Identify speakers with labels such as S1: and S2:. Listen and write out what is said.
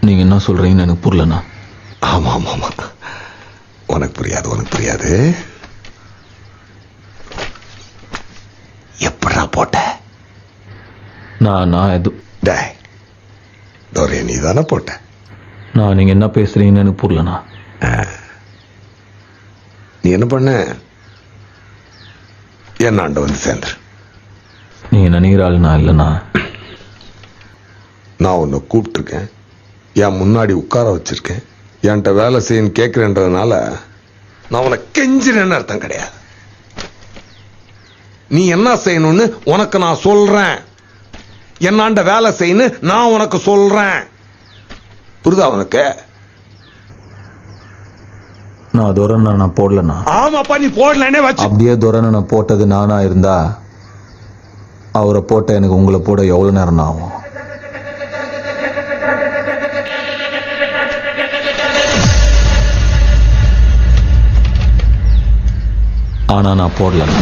S1: நீங்க என்ன சொல்றீங்கன்னு எனக்கு புரியலண்ணா.
S2: ஆமா ஆமா ஆமா, உனக்கு புரியாது. எப்படா போட்ட?
S1: நான் எது
S2: டேய், தோரே நீ தானே போட்ட?
S1: நான் நீங்க என்ன பேசுறீங்கன்னு எனக்கு புரியலண்ணா.
S2: நீ என்ன பண்ண? என்னாண்ட வந்து சேர்ந்துரு.
S1: நீங்க நினைக்கிற ஆள் நான் இல்லைண்ணா.
S2: நான் உன்னை கூப்பிட்டுருக்கேன், என் முன்னாடி உட்கார வச்சிருக்கேன், என்கிட்ட வேலை செய்யன்னு கேட்கிறேன்றதுனால நான் உனக்கு கெஞ்சினேன்னு அர்த்தம் கிடையாது. நீ என்ன செய்யணும்னு உனக்கு நான் சொல்றேன். என்னாண்ட வேலை செய்யணும் நான் உனக்கு சொல்றேன். புரியுதா உனக்கு?
S1: நான் துரனை நான் போடலண்ணா.
S2: ஆமாப்பா, நீ போடலனே வச்சு.
S1: அப்படியே துரனை நான் போட்டது நானா இருந்தா அவரை போட்ட எனக்கு உங்களை போட எவ்வளவு நேரம் ஆகும்? ஆனா நான் போடலண்ணா.